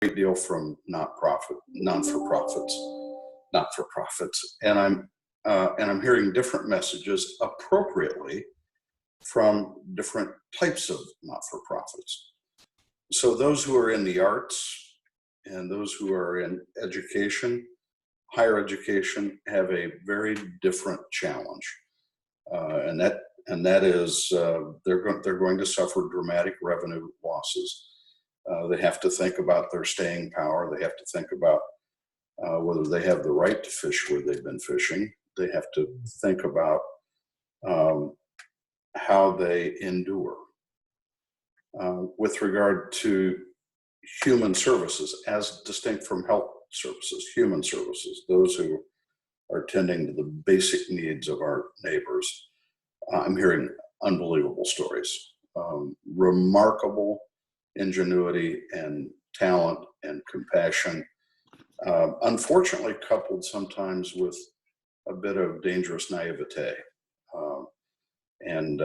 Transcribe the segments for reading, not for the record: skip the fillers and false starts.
great deal from not-for-profits, and I'm hearing different messages appropriately from different types of not-for-profits. So those who are in the arts and those who are in education, higher education, have a very different challenge, and that is they're going to suffer dramatic revenue losses. They have to think about their staying power. They have to think about whether they have the right to fish where they've been fishing. They have to think about how they endure. With regard to human services, as distinct from health services, human services, those who are tending to the basic needs of our neighbors, I'm hearing unbelievable stories, remarkable ingenuity and talent and compassion, unfortunately coupled sometimes with a bit of dangerous naivete. And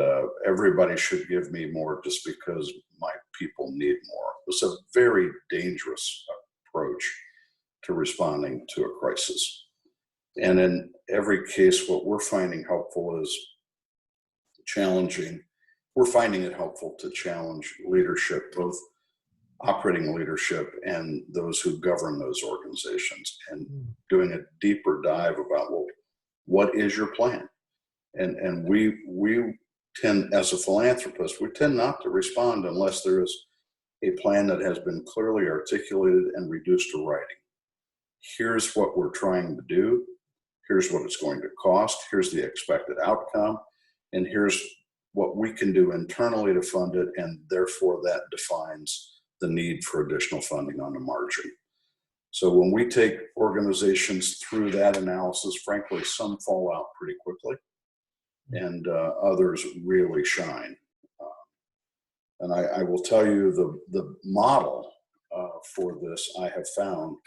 everybody should give me more just because my people need more. It's a very dangerous approach to responding to a crisis. And in every case, what we're finding helpful is we're finding it helpful to challenge leadership, both operating leadership and those who govern those organizations, and doing a deeper dive about, well, what is your plan? And we tend, as a philanthropist, we tend not to respond unless there is a plan that has been clearly articulated and reduced to writing. Here's what we're trying to do. Here's what it's going to cost. Here's the expected outcome. And here's what we can do internally to fund it. And therefore that defines the need for additional funding on the margin. So when we take organizations through that analysis, frankly, some fall out pretty quickly, and others really shine. And I will tell you the model for this I have found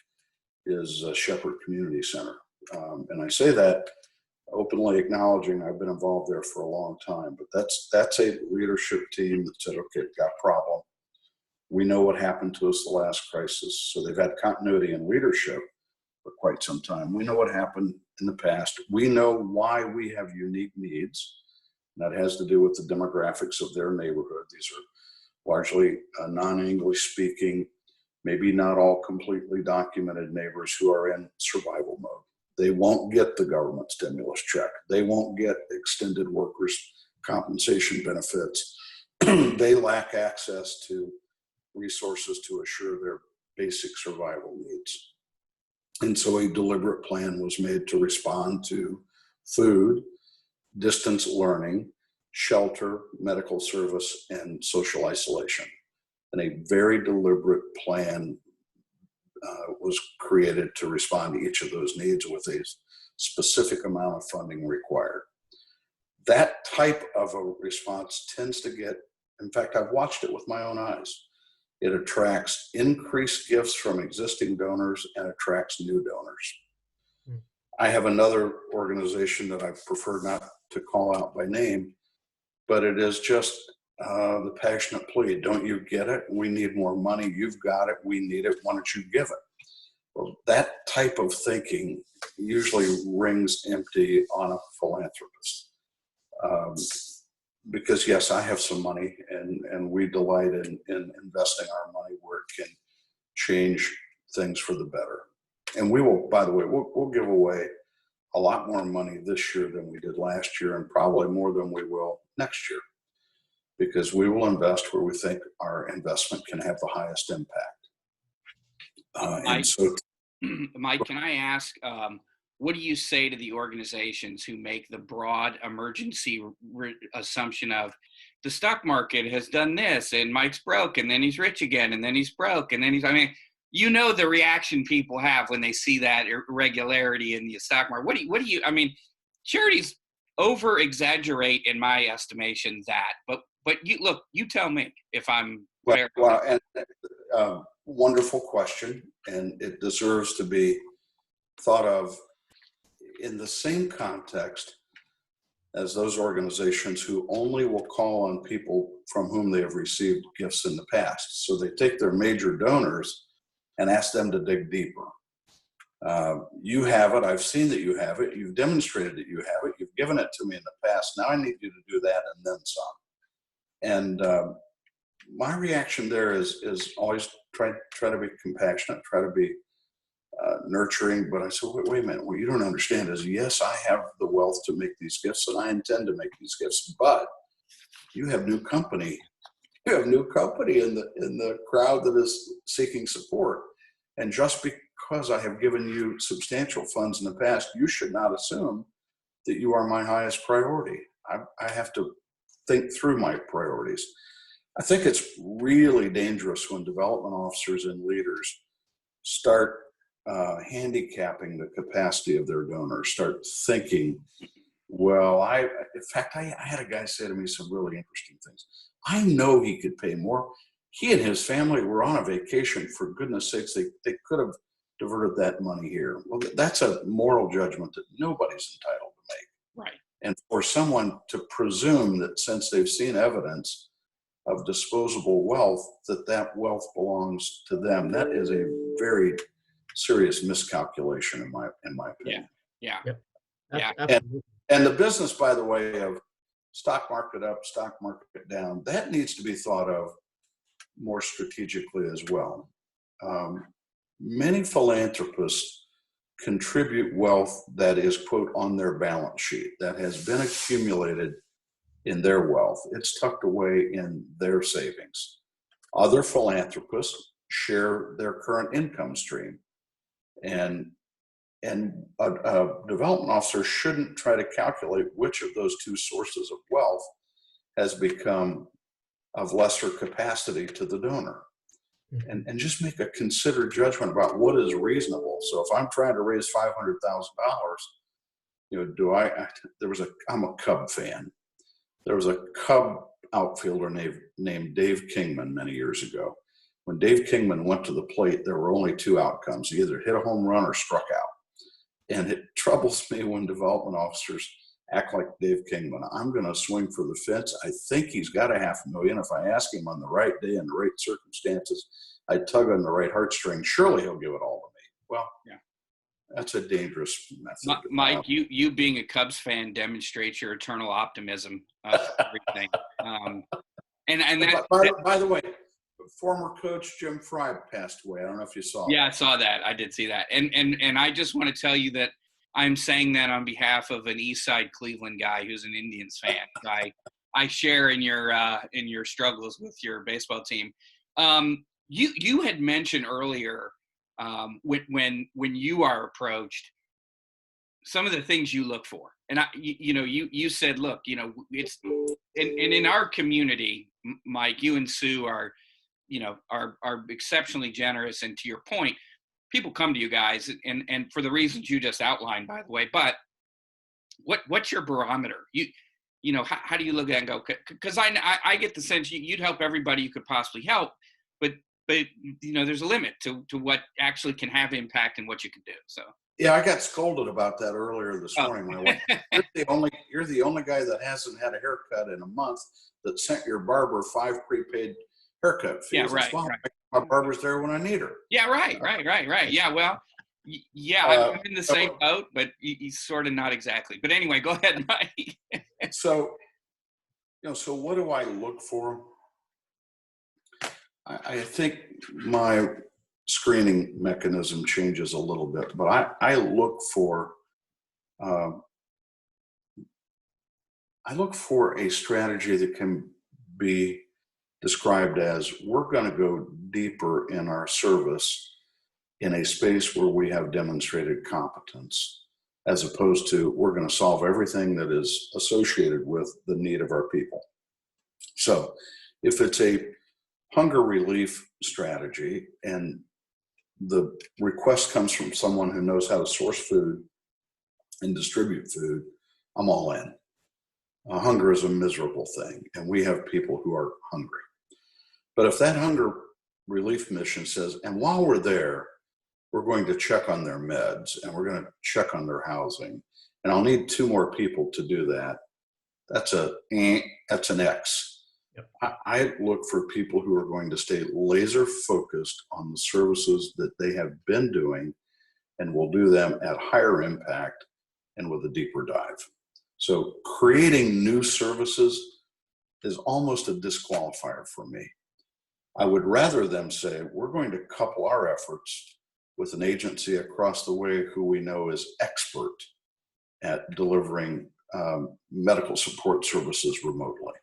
is Shepherd Community Center. And I say that openly acknowledging I've been involved there for a long time, but that's a leadership team that said, okay, got a problem. We know what happened to us the last crisis. So they've had continuity in leadership for quite some time. We know what happened in the past. We know why we have unique needs. And that has to do with the demographics of their neighborhood. These are largely non-English speaking, maybe not all completely documented neighbors who are in survival mode. They won't get the government stimulus check. They won't get extended workers' compensation benefits. They lack access to resources to assure their basic survival needs. And so a deliberate plan was made to respond to food, distance learning, shelter, medical service, and social isolation. And a very deliberate plan was created to respond to each of those needs with a specific amount of funding required. That type of a response tends to get, in fact, I've watched it with my own eyes. It attracts increased gifts from existing donors and attracts new donors. I have another organization that I prefer not to call out by name, but it is just the passionate plea. Don't you get it? We need more money. You've got it. We need it. Why don't you give it? Well, that type of thinking usually rings empty on a philanthropist. Because yes, I have some money, and we delight in investing our money where it can change things for the better. And we will, by the way, we'll give away a lot more money this year than we did last year, and probably more than we will next year, because we will invest where we think our investment can have the highest impact. Mike, can I ask, what do you say to the organizations who make the broad emergency assumption of the stock market has done this and Mike's broke and then he's rich again and then he's broke and then he's, I mean, you know, the reaction people have when they see that irregularity in the stock market. What do you, I mean, charities over exaggerate in my estimation that, but you look, you tell me if I'm fair. Well, and wonderful question. And it deserves to be thought of in the same context as those organizations who only will call on people from whom they have received gifts in the past. So they take their major donors and ask them to dig deeper. You have it. I've seen that you have it. You've demonstrated that you have it. You've given it to me in the past. Now I need you to do that and then some. And my reaction there is always try to be compassionate, try to be nurturing. But I said, wait a minute. What you don't understand is, yes, I have the wealth to make these gifts, and I intend to make these gifts. But you have new company. You have new company in the crowd that is seeking support. And just because I have given you substantial funds in the past, you should not assume that you are my highest priority. I have to think through my priorities. I think it's really dangerous when development officers and leaders start handicapping the capacity of their donors, start thinking, well, in fact, I had a guy say to me some really interesting things. I know he could pay more. He and his family were on a vacation. For goodness sakes, they could have diverted that money here. Well, that's a moral judgment that nobody's entitled to make. Right. And for someone to presume that since they've seen evidence of disposable wealth, that wealth belongs to them, that is a very serious miscalculation in my opinion. Yeah. Yep. Yeah. And the business, by the way, of stock market up, stock market down, that needs to be thought of more strategically as well. Many philanthropists contribute wealth that is, quote, on their balance sheet, that has been accumulated in their wealth. It's tucked away in their savings. Other philanthropists share their current income stream. And a development officer shouldn't try to calculate which of those two sources of wealth has become of lesser capacity to the donor. And just make a considered judgment about what is reasonable. So if I'm trying to raise $500,000, I'm a Cub fan. There was a Cub outfielder named Dave Kingman many years ago. When Dave Kingman went to the plate, there were only two outcomes. He either hit a home run or struck out. And it troubles me when development officers act like Dave Kingman. I'm going to swing for the fence. I think he's got $500,000. If I ask him on the right day and the right circumstances, I tug on the right heartstring, surely he'll give it all to me. Well, yeah, that's a dangerous method. Mike, you being a Cubs fan demonstrates your eternal optimism of everything. By the way, former coach Jim Fry passed away. I don't know if you saw that. Yeah, I saw that. I did see that. And I just want to tell you that I'm saying that on behalf of an East Side Cleveland guy who's an Indians fan. I share in your struggles with your baseball team. You had mentioned earlier when you are approached, some of the things you look for, and you said, look, it's in our community, Mike, you and Sue are exceptionally generous, and to your point, people come to you guys and for the reasons you just outlined, by the way. But what's your barometer? How do you look at it and go? Because I get the sense you'd help everybody you could possibly help, but there's a limit to what actually can have impact and what you can do. So yeah, I got scolded about that earlier this morning. When I went, you're the only guy that hasn't had a haircut in a month that sent your barber 5 prepaid haircut fees. Yeah, right. My barber's there when I need her. Yeah, right. Yeah, well, I'm in the same boat, but he's sort of not exactly. But anyway, go ahead, Mike. So what do I look for? I think my screening mechanism changes a little bit, but I look for a strategy that can be described as, we're going to go deeper in our service in a space where we have demonstrated competence, as opposed to we're going to solve everything that is associated with the need of our people. So if it's a hunger relief strategy and the request comes from someone who knows how to source food and distribute food, I'm all in. Hunger is a miserable thing, and we have people who are hungry. But if that hunger relief mission says, and while we're there, we're going to check on their meds and we're going to check on their housing, and I'll need 2 more people to do that, that's an X. I look for people who are going to stay laser focused on the services that they have been doing and will do them at higher impact and with a deeper dive. So creating new services is almost a disqualifier for me. I would rather them say, we're going to couple our efforts with an agency across the way who we know is expert at delivering medical support services remotely.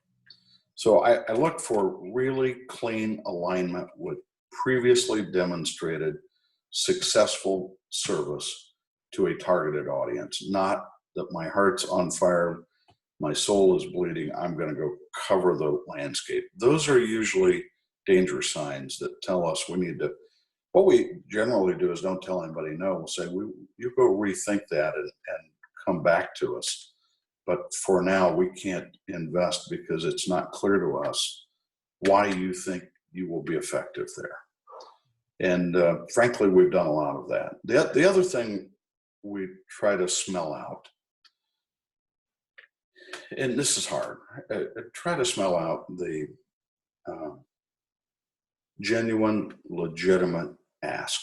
So I look for really clean alignment with previously demonstrated successful service to a targeted audience, not that my heart's on fire, my soul is bleeding, I'm going to go cover the landscape. Those are usually danger signs that tell us we need to, what we generally do is don't tell anybody no. We'll say, you go rethink that and come back to us. But for now, we can't invest because it's not clear to us why you think you will be effective there. And frankly, we've done a lot of that. The other thing we try to smell out, and this is hard, try to smell out the genuine, legitimate ask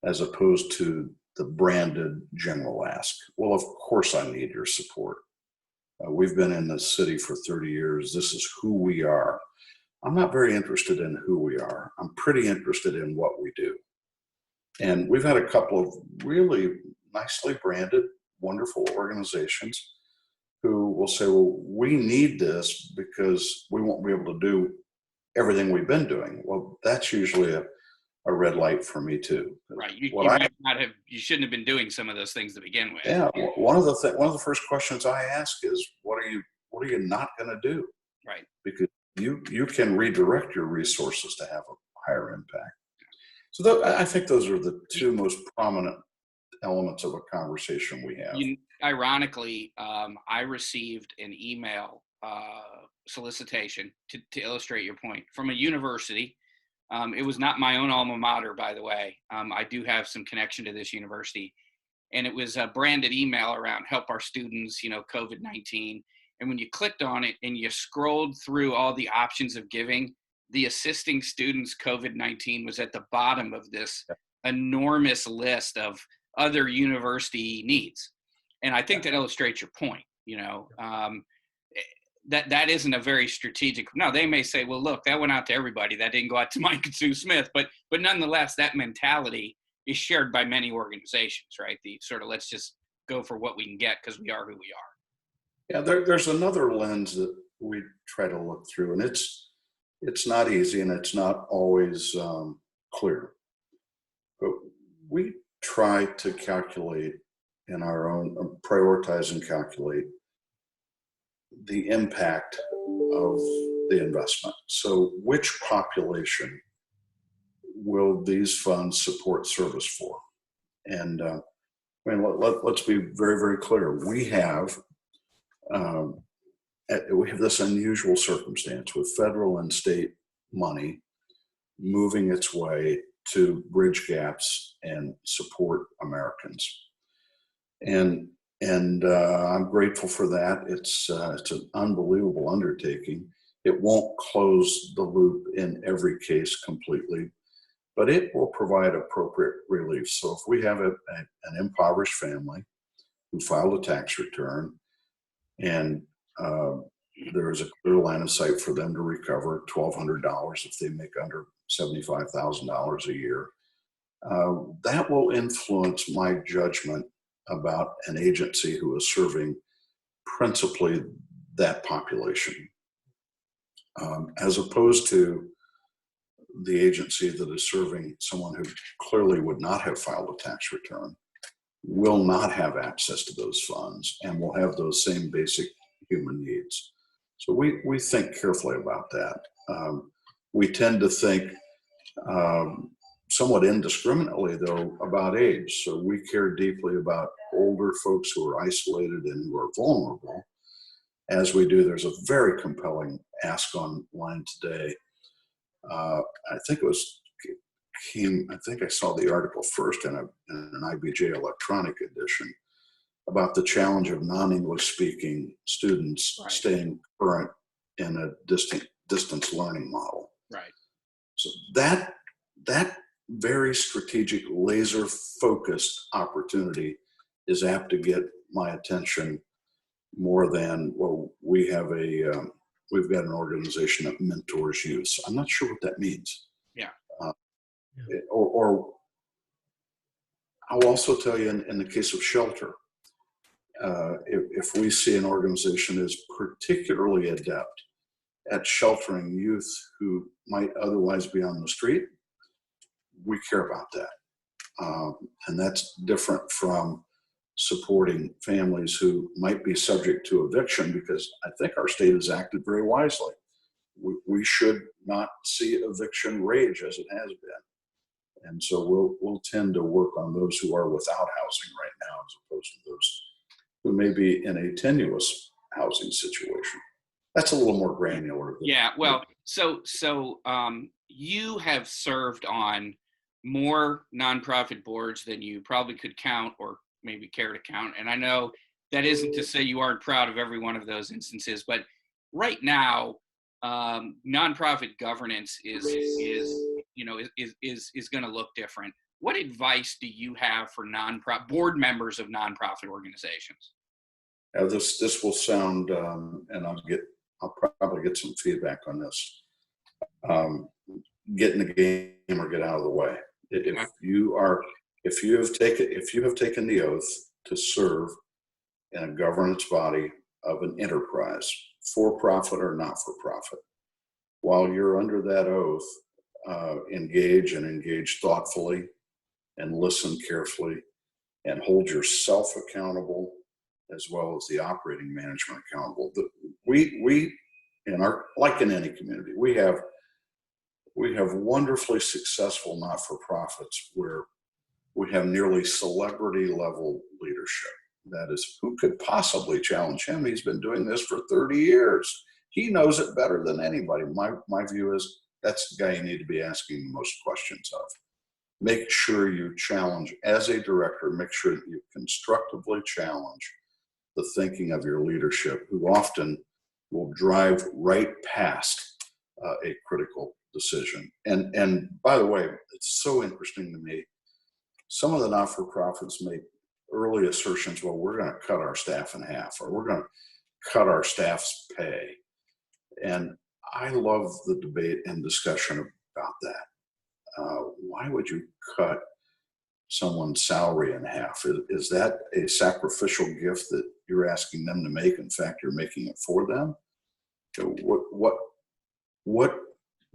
as opposed to the branded general ask. Well, of course I need your support. We've been in this city for 30 years. This is who we are. I'm not very interested in who we are. I'm pretty interested in what we do. And we've had a couple of really nicely branded, wonderful organizations who will say, well, we need this because we won't be able to do everything we've been doing. Well, that's usually a red light for me too. Right. You shouldn't have been doing some of those things to begin with. Yeah. One of the first questions I ask is, what are you not going to do? Right. Because you can redirect your resources to have a higher impact. So I think those are the two most prominent elements of a conversation we have. Ironically, I received an email solicitation to illustrate your point from a university. It was not my own alma mater, by the way. I do have some connection to this university. And it was a branded email around help our students, COVID-19. And when you clicked on it and you scrolled through all the options of giving, the assisting students COVID-19 was at the bottom of this enormous list of other university needs. And I think that illustrates your point, that isn't a very strategic. Now they may say, well, look, that went out to everybody. That didn't go out to Mike and Sue Smith, but nonetheless, that mentality is shared by many organizations, right? The sort of, let's just go for what we can get because we are who we are. Yeah, there's another lens that we try to look through, and it's not easy and it's not always clear. But we try to calculate in our own, prioritize and calculate the impact of the investment. So which population will these funds support service for? And let's be very, very clear. We have this unusual circumstance with federal and state money moving its way to bridge gaps and support Americans. And I'm grateful for that. It's an unbelievable undertaking. It won't close the loop in every case completely, but it will provide appropriate relief. So if we have an impoverished family who filed a tax return and there is a clear line of sight for them to recover $1,200 if they make under $75,000 a year, that will influence my judgment about an agency who is serving principally that population, as opposed to the agency that is serving someone who clearly would not have filed a tax return, will not have access to those funds, and will have those same basic human needs. So we think carefully about that. We tend to think somewhat indiscriminately, though, about age. So we care deeply about older folks who are isolated and who are vulnerable. As we do, there's a very compelling ask online today. I think I saw the article first in an IBJ electronic edition about the challenge of non-English speaking students staying current in a distance learning model. Right. So that very strategic, laser focused opportunity is apt to get my attention more than, well, we've got an organization that mentors youth. So I'm not sure what that means. Yeah. Or I'll also tell you in the case of shelter, if we see an organization is particularly adept at sheltering youth who might otherwise be on the street, we care about that. And that's different from supporting families who might be subject to eviction, because I think our state has acted very wisely. We should not see eviction rage as it has been. And so we'll tend to work on those who are without housing right now, as opposed to those who may be in a tenuous housing situation. That's a little more granular. Yeah, well, so you have served on more nonprofit boards than you probably could count, or maybe care to count. And I know that isn't to say you aren't proud of every one of those instances, but right now, nonprofit governance is going to look different. What advice do you have for board members of nonprofit organizations? This will sound, and I'll probably get some feedback on this. Get in the game or get out of the way. If you have taken the oath to serve in a governance body of an enterprise, for profit or not for profit, while you're under that oath, engage thoughtfully and listen carefully and hold yourself accountable, as well as the operating management accountable. We like in any community, we have wonderfully successful not-for-profits where we have nearly celebrity level leadership. That is, who could possibly challenge him? He's been doing this for 30 years. He knows it better than anybody. My view is that's the guy you need to be asking the most questions of. Make sure you challenge, as a director, make sure that you constructively challenge the thinking of your leadership, who often will drive right past a critical decision. And by the way, it's so interesting to me. Some of the not-for-profits make early assertions, well, we're going to cut our staff in half, or we're going to cut our staff's pay. And I love the debate and discussion about that. Why would you cut someone's salary in half? Is that a sacrificial gift that you're asking them to make? In fact, you're making it for them. So what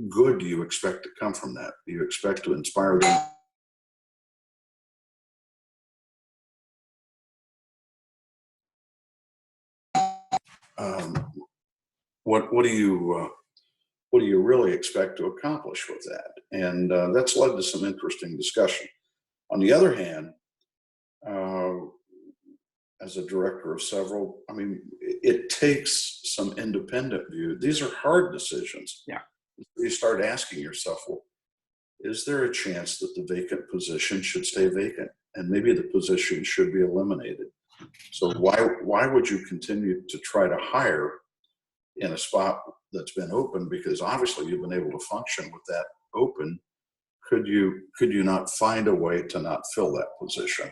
good do you expect to come from that? Do you expect to inspire them? What do you really expect to accomplish with that? And that's led to some interesting discussion. On the other hand, as a director of several, I mean, it takes some independent view. These are hard decisions. Yeah. You start asking yourself, well, is there a chance that the vacant position should stay vacant? And maybe the position should be eliminated. So why would you continue to try to hire in a spot that's been open? Because obviously you've been able to function with that open. Could you not find a way to not fill that position?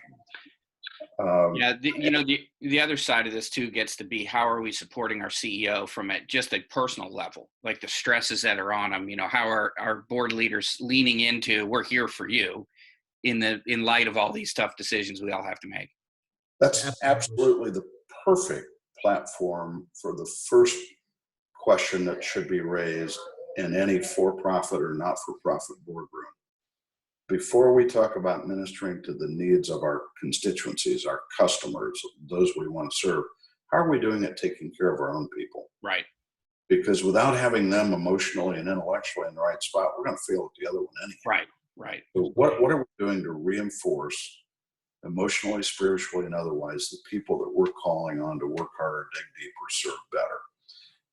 The other side of this too gets to be, how are we supporting our CEO from just a personal level, like the stresses that are on him? How are our board leaders leaning into, we're here for you, in light of all these tough decisions we all have to make? That's absolutely the perfect platform for the first question that should be raised in any for-profit or not-for-profit boardroom. Before we talk about ministering to the needs of our constituencies, our customers, those we want to serve, how are we doing at taking care of our own people? Right. Because without having them emotionally and intellectually in the right spot, we're going to fail at the other one anyhow. Right. So what are we doing to reinforce emotionally, spiritually, and otherwise the people that we're calling on to work harder, dig deeper, serve better?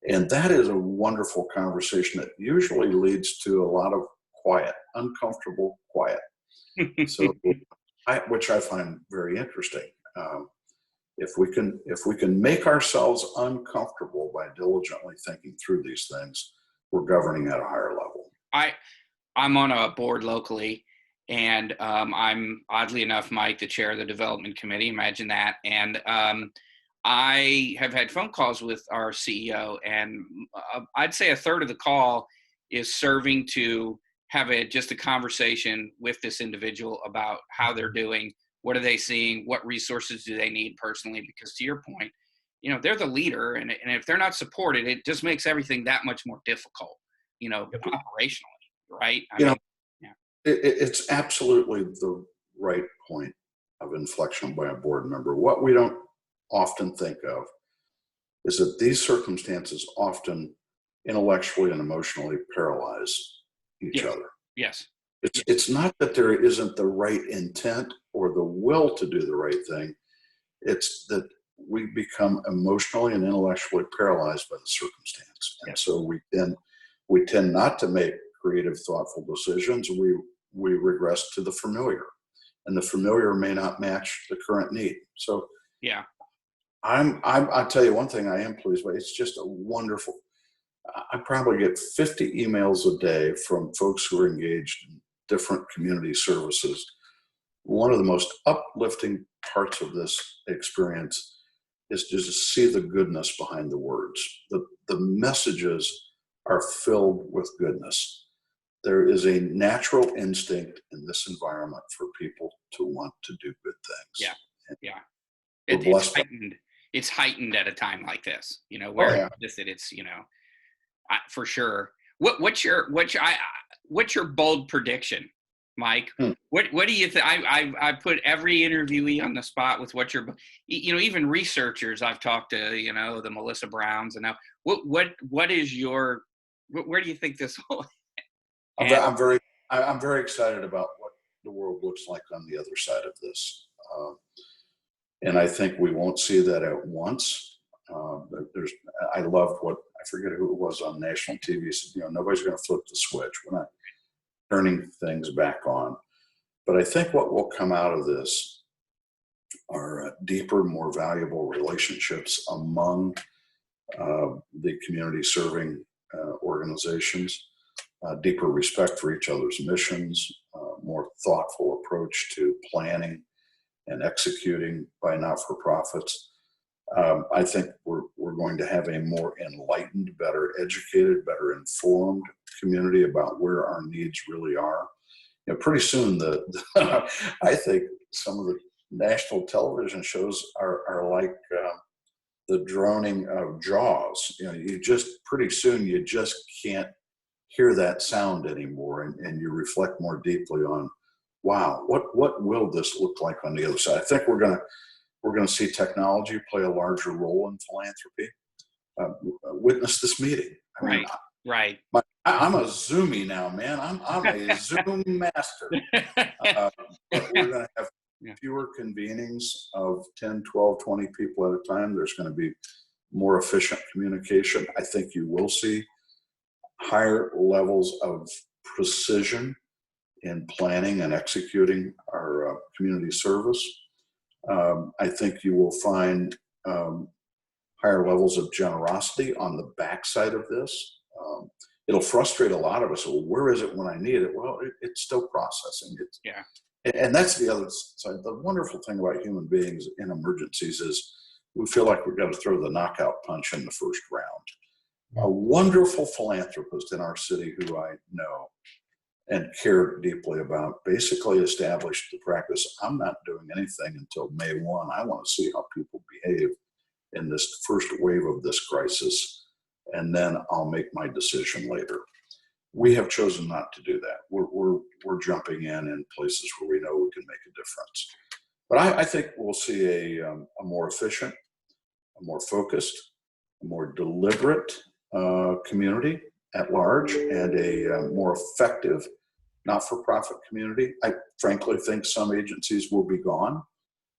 And that is a wonderful conversation that usually leads to a lot of quiet, uncomfortable quiet. So, which I find very interesting. if we can make ourselves uncomfortable by diligently thinking through these things, we're governing at a higher level. I'm on a board locally, and I'm, oddly enough, Mike, the chair of the development committee. Imagine that. And I have had phone calls with our CEO, and I'd say a third of the call is serving to have just a conversation with this individual about how they're doing, what are they seeing, what resources do they need personally, because to your point, they're the leader, and if they're not supported, it just makes everything that much more difficult, operationally, right? It's absolutely the right point of inflection by a board member. What we don't often think of is that these circumstances often intellectually and emotionally paralyze each other. Yes. It's not that there isn't the right intent or the will to do the right thing. It's that we become emotionally and intellectually paralyzed by the circumstance. And so we tend not to make creative, thoughtful decisions. We regress to the familiar, and the familiar may not match the current need. So yeah, I'll tell you one thing I am pleased by. It's just a wonderful, I probably get 50 emails a day from folks who are engaged in different community services. One of the most uplifting parts of this experience is to just see the goodness behind the words. The messages are filled with goodness. There is a natural instinct in this environment for people to want to do good things. Yeah. It's heightened at a time like this, where it's for sure. What's your bold prediction, Mike? What do you think? I put every interviewee on the spot with even researchers I've talked to, the Melissa Browns, and now what is your, where do you think this will? I'm very excited about what the world looks like on the other side of this. And I think we won't see that at once. I loved I forget who it was on national TV said, nobody's going to flip the switch. We're not turning things back on. But I think what will come out of this are deeper, more valuable relationships among the community serving organizations, deeper respect for each other's missions, more thoughtful approach to planning and executing by not-for-profits. I think we're going to have a more enlightened, better educated, better informed community about where our needs really are. Pretty soon, I think some of the national television shows are like the droning of Jaws. Pretty soon you just can't hear that sound anymore, and you reflect more deeply on, wow, what will this look like on the other side? I think we're going to see technology play a larger role in philanthropy. Witness this meeting. Right. I'm a Zoomie now, man. I'm a Zoom master. But we're going to have fewer convenings of 10, 12, 20 people at a time. There's going to be more efficient communication. I think you will see higher levels of precision in planning and executing our community service. I think you will find higher levels of generosity on the backside of this. It'll frustrate a lot of us. Well, where is it when I need it? Well, it's still processing. And that's the other side. The wonderful thing about human beings in emergencies is we feel like we've got to throw the knockout punch in the first round. A wonderful philanthropist in our city who I know and care deeply about basically established the practice. I'm not doing anything until May 1. I want to see how people behave in this first wave of this crisis, and then I'll make my decision later. We have chosen not to do that. We're jumping in places where we know we can make a difference. But I think we'll see a more efficient, a more focused, a more deliberate community at large, and a more effective not-for-profit community. I frankly think some agencies will be gone,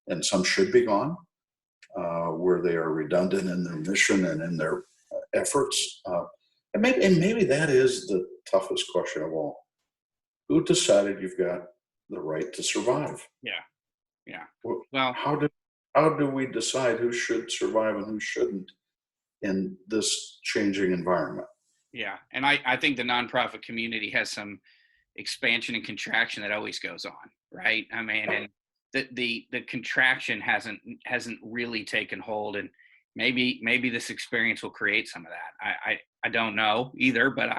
and some should be gone, where they are redundant in their mission and in their efforts. And maybe that is the toughest question of all. Who decided you've got the right to survive? Yeah. Well, how did how do we decide who should survive and who shouldn't in this changing environment? Yeah. And I think the nonprofit community has some expansion and contraction that always goes on, right? I mean, and the contraction hasn't really taken hold, and maybe this experience will create some of that. I don't know either, but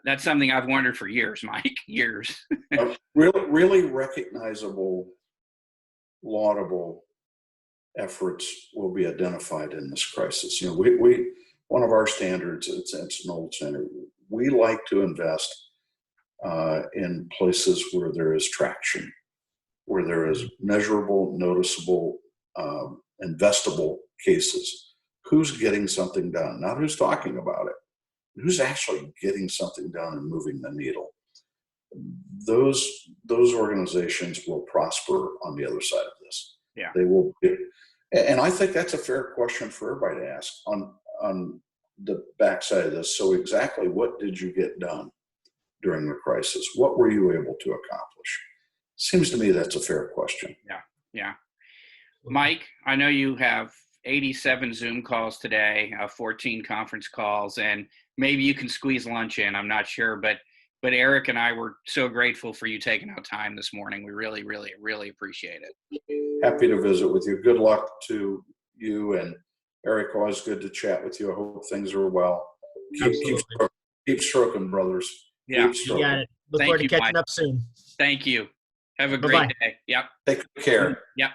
that's something I've wondered for years, Mike, years. Really recognizable, laudable efforts will be identified in this crisis. You know, we one of our standards, it's an old standard. We like to invest in places where there is traction, where there is measurable, noticeable, investable cases. Who's getting something done? Not who's talking about it. Who's actually getting something done and moving the needle? Those organizations will prosper on the other side of this. Yeah. They will be, and I think that's a fair question for everybody to ask on the backside of this. So exactly what did you get done during the crisis? What were you able to accomplish? Seems to me that's a fair question. Yeah. Yeah. Mike, I know you have 87 Zoom calls today, 14 conference calls, and maybe you can squeeze lunch in. I'm not sure, but Eric and I were so grateful for you taking out time this morning. We really, really, really appreciate it. Happy to visit with you. Good luck to you and Eric. Always good to chat with you. I hope things are well. Keep stroking, brothers. Yeah, you got it. Look forward to catching up soon. Thank you. Have a great day. Yep. Take care. Yep.